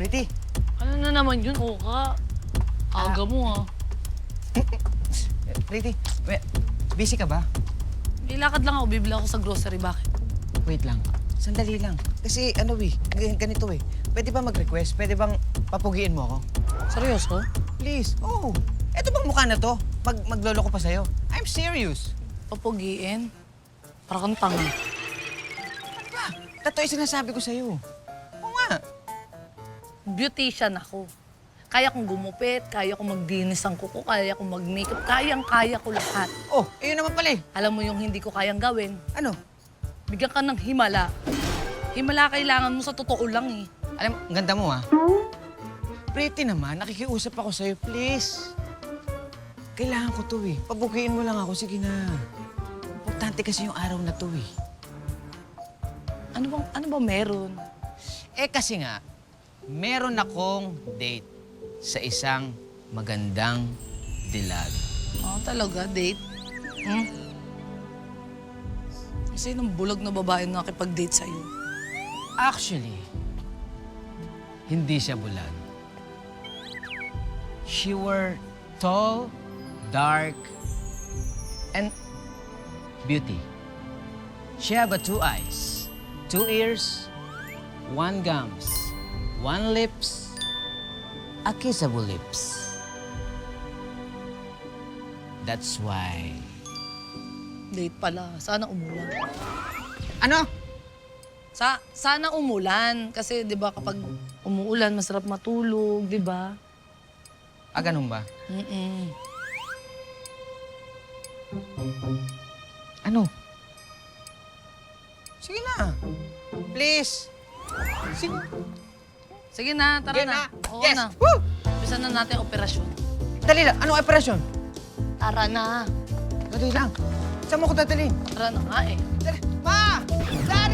Pretty. Ano na naman yun, Oka? Aga mo, ah. Pretty, busy ka ba? Ilakad lang ako, bibili ako sa grocery. Bakit? Wait lang. Sandali lang. Kasi ganito eh. Pwede ba mag-request? Pwede bang papugiin mo ako? Seryoso? Please. Oh. Eto bang mukha na to? Maglolo ko pa sa'yo. I'm serious. Papugiin? Para kang tanga. Ba? Totoo yung sinasabi ko sa'yo. Oo nga. Beautician ako. Kaya kong gumupit, kaya kong magdinis ang kuko, kaya kong mag-makeup, kayang-kaya ko lahat. Oh, ayun naman pala eh. Alam mo yung hindi ko kayang gawin? Ano? Bigyan ka ng himala. Himala kailangan mo sa totoo lang eh. Alam mo, ang ganda mo ah. Pretty naman, nakikiusap ako sa'yo, please. Kailangan ko to eh. Pabukiin mo lang ako, sige na. Importante kasi yung araw na to eh. Ano ba meron? Eh kasi nga, meron akong date sa isang magandang dilag. Oh, talaga? Date? Hmm? Kasi nung bulag na babae na nakipag-date sa'yo. Actually, hindi siya bulag. She were tall, dark, and beauty. She have a 2 eyes, 2 ears, 1 gums, 1 lips, a kissable lips. That's why. Date pala. Sana umulan. Ano? Sana umulan. Kasi, di ba, kapag umuulan, masarap matulog, di ba? Ah, ganun ba? Mm-mm. Ano? Sige na. Please. Sige. Sige na, tara Sige na. na. Oo Yes. na. Woo! Umpisa na natin ang operasyon. Dali lang. Anong operasyon? Tara na. Dali lang. Saan mo ko dadalhin? Tara na nga eh. Dali. Ma! Dad!